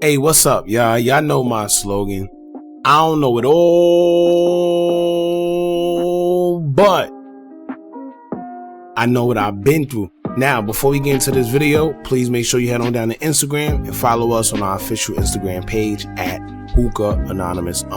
Hey, what's up, y'all? Y'all know my slogan. I don't know it all, but I know what I've been through. Now, before we get into this video, please make sure you head on down to Instagram and follow us on our official Instagram page at hookah_anonymous_.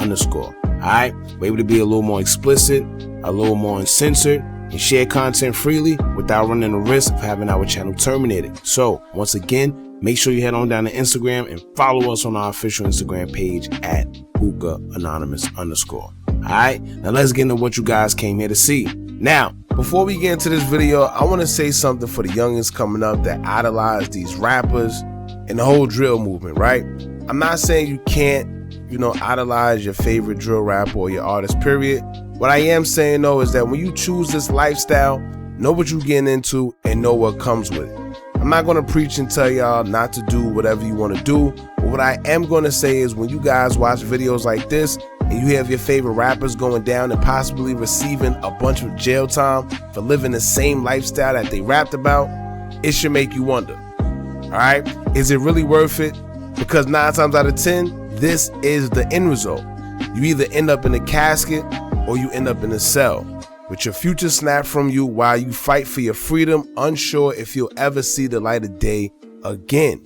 Alright? We're able to be a little more explicit, a little more uncensored, and share content freely without running the risk of having our channel terminated. So, once again, make sure you head on down to Instagram and follow us on our official Instagram page at hookah_anonymous_. Alright, now let's get into what you guys came here to see. Now, before we get into this video, I want to say something for the youngins coming up that idolize these rappers and the whole drill movement, right? I'm not saying you can't, idolize your favorite drill rapper or your artist, period. What I am saying though is that when you choose this lifestyle, know what you're getting into and know what comes with it. I'm not going to preach and tell y'all not to do whatever you want to do, but what I am going to say is when you guys watch videos like this and you have your favorite rappers going down and possibly receiving a bunch of jail time for living the same lifestyle that they rapped about, it should make you wonder. All right, is it really worth it? Because 9 times out of 10, this is the end result. You either end up in a casket or you end up in a cell, with your future snapped from you while you fight for your freedom, unsure if you'll ever see the light of day again.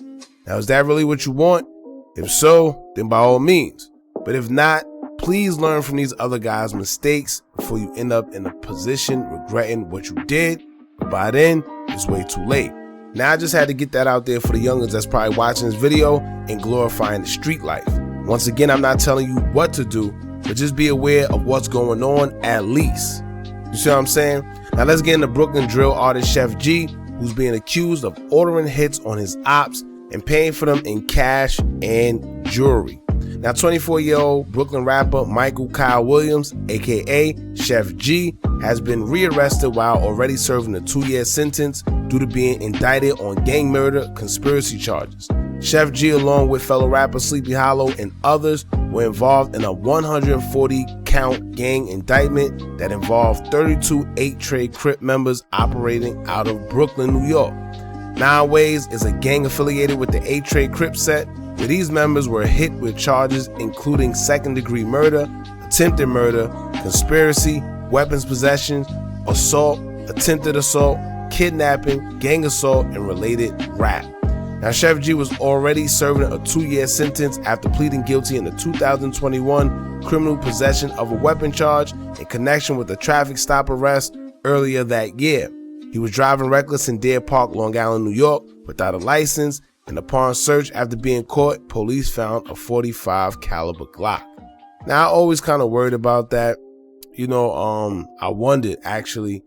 Now, is that really what you want? If so, then by all means. But if not, please learn from these other guys' mistakes before you end up in a position regretting what you did. But by then, it's way too late. Now, I just had to get that out there for the youngins that's probably watching this video and glorifying the street life. Once again, I'm not telling you what to do, but just be aware of what's going on at least. You see what I'm saying? Now let's get into Brooklyn drill artist Sheff G, who's being accused of ordering hits on his Opps and paying for them in cash and jewelry. Now 24-year-old Brooklyn rapper Michael Kyle Williams, aka Sheff G, has been rearrested while already serving a 2-year sentence due to being indicted on gang murder conspiracy charges. Sheff G, along with fellow rapper Sleepy Hollow and others, were involved in a 140-count gang indictment that involved 32 8-Trade Crip members operating out of Brooklyn, New York. 9 Ways is a gang affiliated with the 8-Trade Crip set, where these members were hit with charges including second-degree murder, attempted murder, conspiracy, weapons possession, assault, attempted assault, kidnapping, gang assault, and related rap. Now, Sheff G was already serving a 2-year sentence after pleading guilty in the 2021 criminal possession of a weapon charge in connection with a traffic stop arrest earlier that year. He was driving reckless in Deer Park, Long Island, New York, without a license, and upon search after being caught, police found a .45 caliber Glock. Now, I always kind of worried about that. I wondered actually,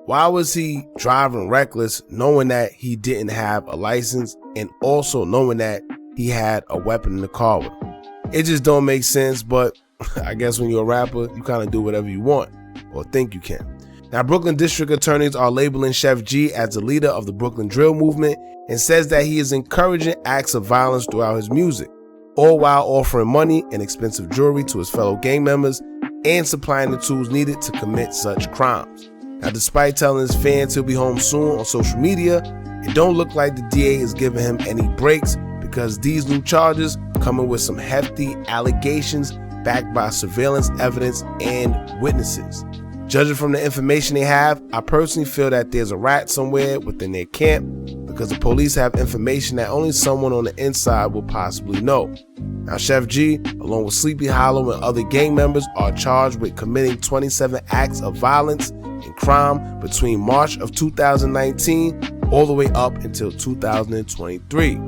why was he driving reckless knowing that he didn't have a license and also knowing that he had a weapon in the car with him? It just don't make sense, but I guess when you're a rapper, you kind of do whatever you want or think you can. Now, Brooklyn district attorneys are labeling Sheff G as the leader of the Brooklyn drill movement and says that he is encouraging acts of violence throughout his music, all while offering money and expensive jewelry to his fellow gang members and supplying the tools needed to commit such crimes. Now, despite telling his fans he'll be home soon on social media, it don't look like the DA is giving him any breaks because these new charges coming with some hefty allegations backed by surveillance evidence and witnesses. Judging from the information they have, I personally feel that there's a rat somewhere within their camp because the police have information that only someone on the inside will possibly know. Now, Sheff G, along with Sleepy Hollow and other gang members, are charged with committing 27 acts of violence and crime between March of 2019 all the way up until 2023.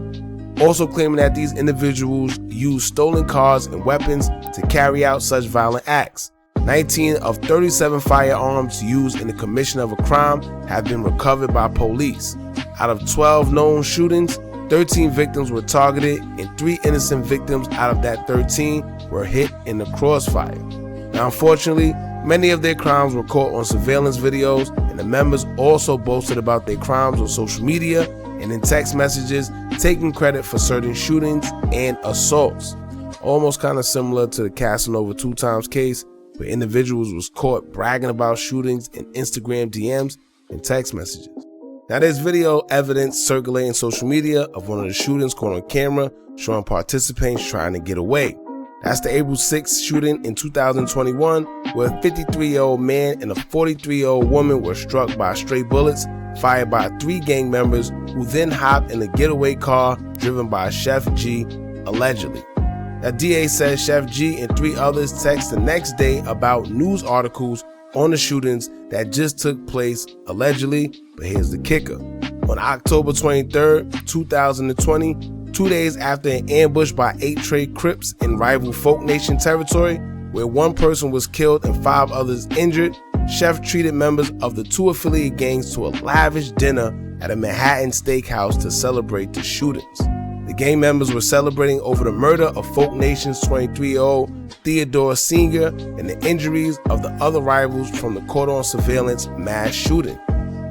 Also claiming that these individuals used stolen cars and weapons to carry out such violent acts. 19 of 37 firearms used in the commission of a crime have been recovered by police. Out of 12 known shootings, 13 victims were targeted and 3 innocent victims out of that 13 were hit in the crossfire. Now, unfortunately, many of their crimes were caught on surveillance videos, and the members also boasted about their crimes on social media and in text messages, taking credit for certain shootings and assaults. Almost kind of similar to the Casanova 2 times case, where individuals was caught bragging about shootings in Instagram DMs and text messages. Now there's video evidence circulating social media of one of the shootings caught on camera showing participants trying to get away. That's the April 6th shooting in 2021 where a 53-year-old man and a 43-year-old woman were struck by stray bullets fired by 3 gang members who then hopped in a getaway car driven by Sheff G, allegedly. Now DA says Sheff G and 3 others texted the next day about news articles on the shootings that just took place allegedly, but here's the kicker. On October 23rd, 2020, 2 days after an ambush by 8 trade Crips in rival Folk Nation territory, where 1 person was killed and 5 others injured, Sheff treated members of the 2 affiliated gangs to a lavish dinner at a Manhattan steakhouse to celebrate the shootings. The gang members were celebrating over the murder of Folk Nation's 23-year-old Theodore Sr. and the injuries of the other rivals from the caught-on surveillance mass shooting.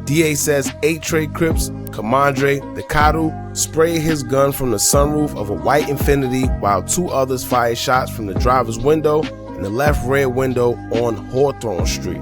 DA says 8 trade Crips, Commandre the Cadu, sprayed his gun from the sunroof of a white Infiniti while 2 others fired shots from the driver's window and the left rear window on Hawthorne Street.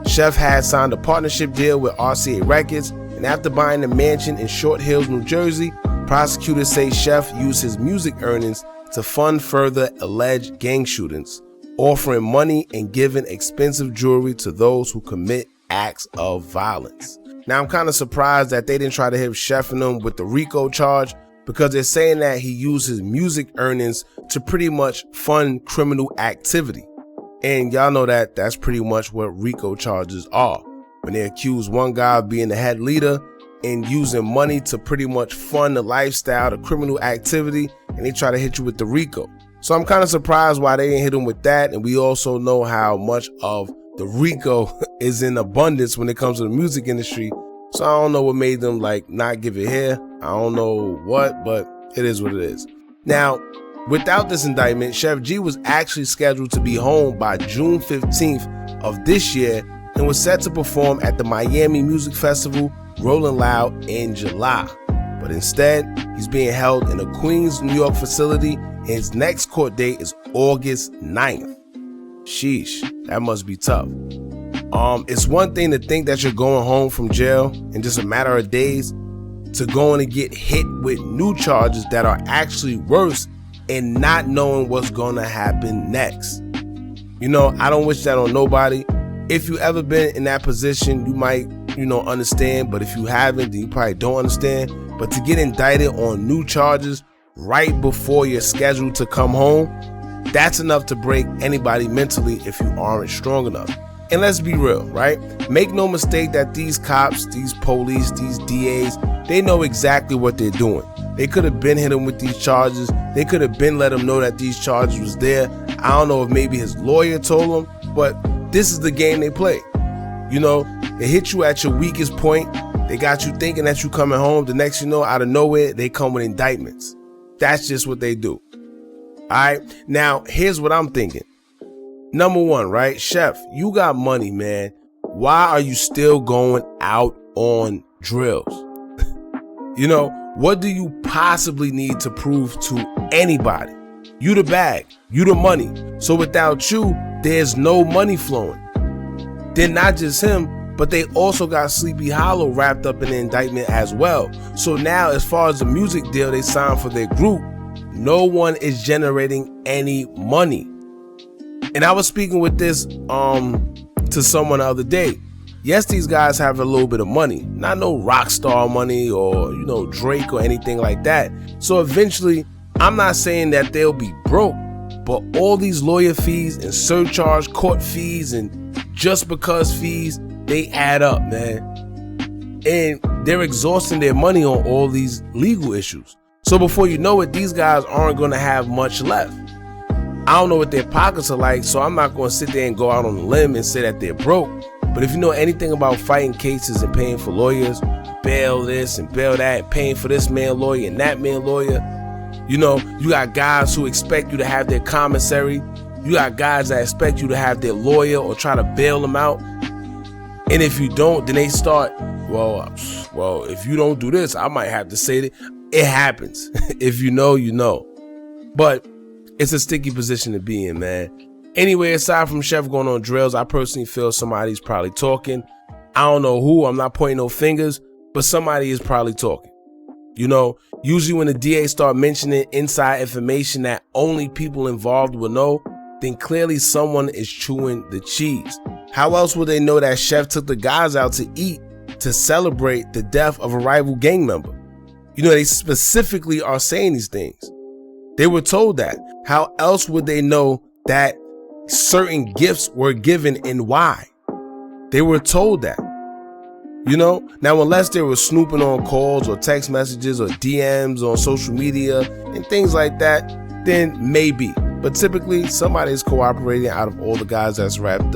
Sheff had signed a partnership deal with RCA Records, and after buying a mansion in Short Hills, New Jersey, prosecutors say Sheff used his music earnings to fund further alleged gang shootings, offering money and giving expensive jewelry to those who commit acts of violence. Now I'm kind of surprised that they didn't try to hit Sheff and them with the RICO charge, because they're saying that he used his music earnings to pretty much fund criminal activity. And y'all know that that's pretty much what RICO charges are. When they accuse one guy of being the head leader and using money to pretty much fund the lifestyle, the criminal activity, and they try to hit you with the RICO. So I'm kind of surprised why they didn't hit him with that. And we also know how much of the RICO is in abundance when it comes to the music industry. So I don't know what made them like not give it here. I don't know what, but it is what it is. Now, without this indictment, Sheff G was actually scheduled to be home by June 15th of this year and was set to perform at the Miami Music Festival Rolling Loud in July. But instead, he's being held in a Queens, New York facility, and his next court date is August 9th. Sheesh, that must be tough. It's one thing to think that you're going home from jail in just a matter of days, to going to get hit with new charges that are actually worse and not knowing what's going to happen next. You know, I don't wish that on nobody. If you ever been in that position, you might, understand, but if you haven't, then you probably don't understand. But to get indicted on new charges right before you're scheduled to come home, that's enough to break anybody mentally if you aren't strong enough. And let's be real, right? Make no mistake that these cops, these police, these DAs, they know exactly what they're doing. They could have been hit him with these charges. They could have been let him know that these charges was there. I don't know if maybe his lawyer told him, but this is the game they play. They hit you at your weakest point. They got you thinking that you coming home. The next you know, out of nowhere, they come with indictments. That's just what they do. All right. Now, here's what I'm thinking. Number one, right? Sheff, you got money, man. Why are you still going out on drills? What do you possibly need to prove to anybody? You the bag, you the money. So without you, there's no money flowing. Then not just him, but they also got Sleepy Hollow wrapped up in the indictment as well. So now, as far as the music deal they signed for their group, no one is generating any money. And I was speaking with this to someone the other day. Yes, these guys have a little bit of money, not no rock star money or Drake or anything like that. So eventually, I'm not saying that they'll be broke, but all these lawyer fees and surcharge court fees and just because fees, they add up, man. And they're exhausting their money on all these legal issues. So before you know it, these guys aren't going to have much left. I don't know what their pockets are like, so I'm not going to sit there and go out on a limb and say that they're broke. But if you know anything about fighting cases and paying for lawyers, bail this and bail that, paying for this man lawyer and that man lawyer, you got guys who expect you to have their commissary. You got guys that expect you to have their lawyer or try to bail them out. And if you don't, then they start, well, if you don't do this, I might have to say that. It happens. If you know, you know. But it's a sticky position to be in, man. Anyway, aside from Sheff going on drills, I personally feel somebody's probably talking. I don't know who. I'm not pointing no fingers. but somebody is probably talking. You know, usually when the DA start mentioning inside information that only people involved will know, then clearly someone is chewing the cheese. How else would they know that Sheff took the guys out to eat to celebrate the death of a rival gang member? You know, they specifically are saying these things. They were told that. How else would they know that certain gifts were given and why? They were told that. You know, now unless they were snooping on calls or text messages or DMs on social media and things like that, then maybe. But typically somebody is cooperating out of all the guys that's wrapped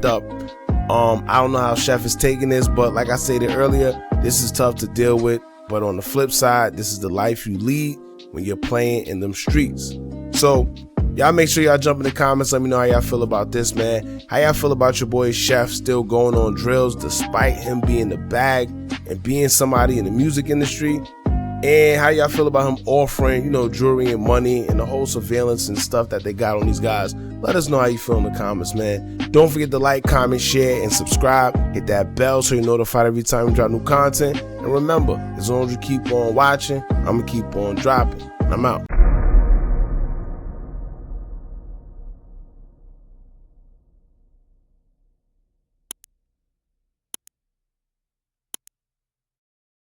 up. I don't know how Sheff is taking this, but like I stated earlier, this is tough to deal with. But on the flip side, this is the life you lead when you're playing in them streets. So y'all make sure y'all jump in the comments. Let me know how y'all feel about this, man. How y'all feel about your boy Sheff still going on drills despite him being the bag and being somebody in the music industry? And how y'all feel about him offering, you know, jewelry and money and the whole surveillance and stuff that they got on these guys? Let us know how you feel in the comments, man. Don't forget to like, comment, share, and subscribe. Hit that bell so you're notified every time we drop new content. And remember, as long as you keep on watching, I'm going to keep on dropping. I'm out.